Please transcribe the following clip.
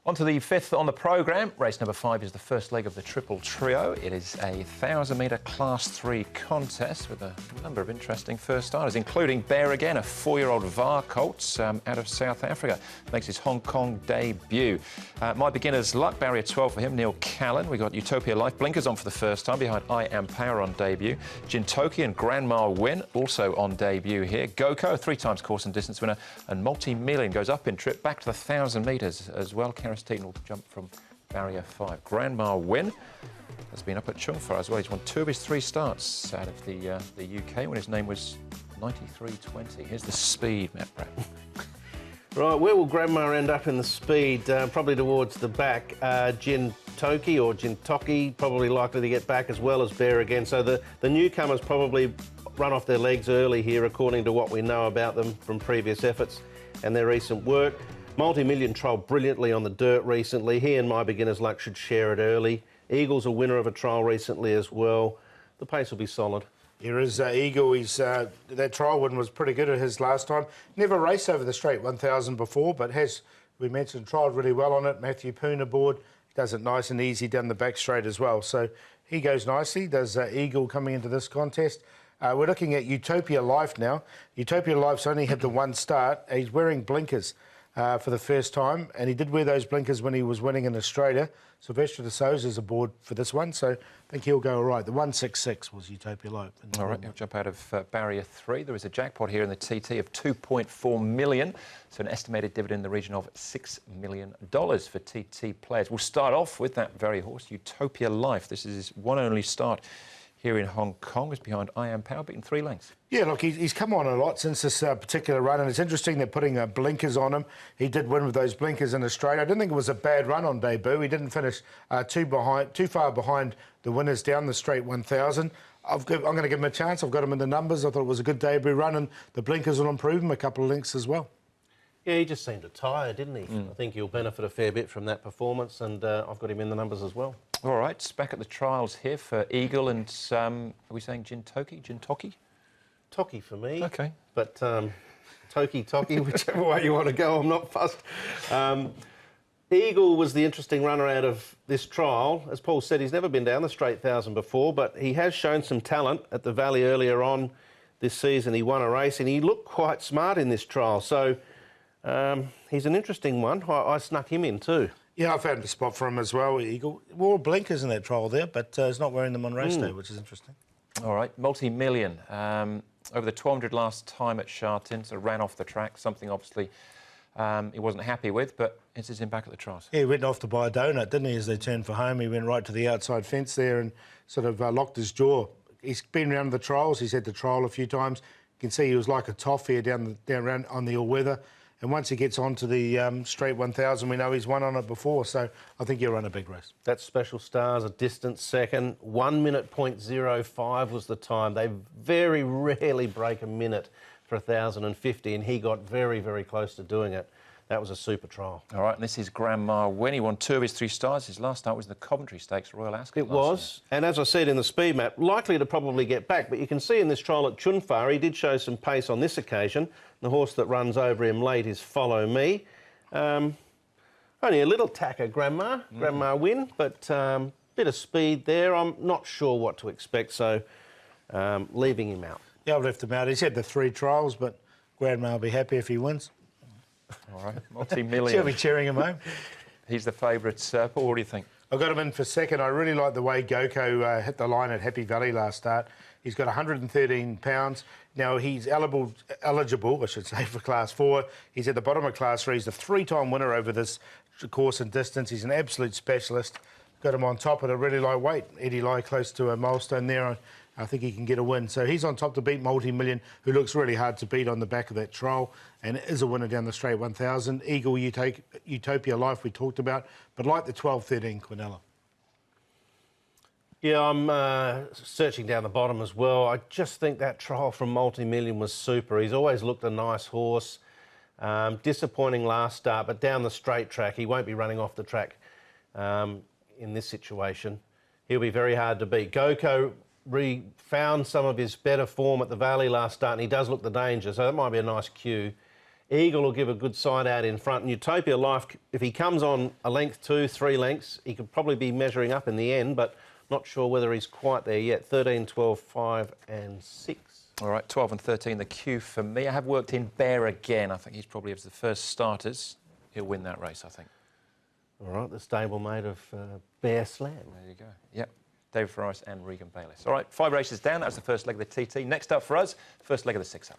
On to the fifth on the programme. Race number 5 is the first leg of the triple trio. It is a 1,000-metre Class 3 contest with a number of interesting first starters, including Bear Again, a 4-year-old VAR colt out of South Africa. Makes his Hong Kong debut. My beginner's luck, barrier 12 for him, Neil Callan. We got Utopia Life, blinkers on for the first time, behind I Am Power on debut. Jintoki and Grandma Win, also on debut here. Goko, a 3 times course and distance winner. And Multi-Million goes up in trip, back to the 1,000 metres as well. Tin will jump from barrier 5. Grandma Win has been up at Chungfar as well. He's won 2 of his 3 starts out of the UK when his name was 93.20. Here's the speed, Matt Pratt. Right, where will Grandma end up in the speed? Probably towards the back. Jintoki or Jintoki probably likely to get back, as well as Bear Again. So the newcomers probably run off their legs early here, according to what we know about them from previous efforts and their recent work. Multi-Million trial brilliantly on the dirt recently. He and My Beginner's Luck should share it early. Eagle's a winner of a trial recently as well. The pace will be solid. Here is Eagle. That trial win was pretty good at his last time. Never raced over the straight 1,000 before, but has, we mentioned, trialled really well on it. Matthew Poon aboard. He does it nice and easy down the back straight as well. So he goes nicely. Does Eagle coming into this contest. We're looking at Utopia Life now. Utopia Life's only had the 1 start. He's wearing blinkers for the first time, and he did wear those blinkers when he was winning in Australia. Sylvester de Souza's aboard for this one, so I think he'll go all right. The 166 was Utopia Life. All right, he'll jump out of barrier 3. There is a jackpot here in the TT of 2.4 million, so an estimated dividend in the region of $6 million for TT players. We'll start off with that very horse, Utopia Life. This is his one only start here in Hong Kong. Is behind I Am Power, beaten 3 lengths. Yeah, look, he's come on a lot since this particular run, and it's interesting they're putting blinkers on him. He did win with those blinkers in Australia. I didn't think it was a bad run on debut. He didn't finish too far behind the winners down the straight 1,000. I'm going to give him a chance. I've got him in the numbers. I thought it was a good debut run, and the blinkers will improve him a couple of lengths as well. Yeah, he just seemed tired, didn't he? I think he'll benefit a fair bit from that performance, and I've got him in the numbers as well. All right, back at the trials here for Eagle and, are we saying Jintoki? Jintoki? Toki for me. OK. But Toki, whichever way you want to go, I'm not fussed. Eagle was the interesting runner out of this trial. As Paul said, he's never been down the straight 1,000 before, but he has shown some talent at the Valley earlier on this season. He won a race and he looked quite smart in this trial. So he's an interesting one. I snuck him in too. Yeah, I found a spot for him as well. Eagle wore blinkers in that trial there, but he's not wearing them on race day, which is interesting. All right, Multi-Million. Over the 1,200 last time at Sha Tin, so ran off the track, something obviously he wasn't happy with, but this is him back at the trials. Yeah, he went off to buy a donut, didn't he, as they turned for home. He went right to the outside fence there and sort of locked his jaw. He's been around the trials. He's had the trial a few times. You can see he was like a toff here down around on the all-weather. And once he gets onto the straight 1,000, we know he's won on it before, so I think he'll run a big race. That's Special Stars, a distant second. 1 minute .05 was the time. They very rarely break a minute for 1,050, and he got very, very close to doing it. That was a super trial. All right, and this is Grandma Win. He won 2 of his 3 stars. His last start was the Coventry Stakes, Royal Ascot. It was, and as I said in the speed map, likely to probably get back, but you can see in this trial at Chunfar, he did show some pace on this occasion. The horse that runs over him late is Follow Me. Only a little tacker, Grandma Win, but bit of speed there. I'm not sure what to expect, so leaving him out. Yeah, I've left him out. He's had the 3 trials, but Grandma will be happy if he wins. All right, Multi-Million. She'll be cheering him home. He's the favourite. Paul, what do you think? I got him in for second. I really like the way Goko hit the line at Happy Valley last start. He's got 113 pounds. Now, he's eligible, I should say, for Class 4. He's at the bottom of Class 3. He's the 3-time winner over this course and distance. He's an absolute specialist. Got him on top at a really light weight. Eddie Lai close to a milestone there. I think he can get a win. So he's on top to beat Multi-Million, who looks really hard to beat on the back of that trial and is a winner down the straight 1,000. Eagle, Utopia Life we talked about, but like the 12-13 Quinella. Yeah, I'm searching down the bottom as well. I just think that trial from Multi-Million was super. He's always looked a nice horse. Disappointing last start, but down the straight track, he won't be running off the track in this situation. He'll be very hard to beat. Goko found some of his better form at the Valley last start, and he does look the danger, so that might be a nice cue. Eagle will give a good side out in front. And Utopia Life, if he comes on a length, 2, 3 lengths, he could probably be measuring up in the end, but not sure whether he's quite there yet. 13, 12, 5 and 6. All right, 12 and 13, the cue for me. I have worked in Bear Again. I think he's probably, of the first starters, he'll win that race, I think. All right, the stablemate of Bear Slam. There you go. Yep. David Ferraris and Regan Bayliss. All right, 5 races down. That was the first leg of the TT. Next up for us, first leg of the 6-up.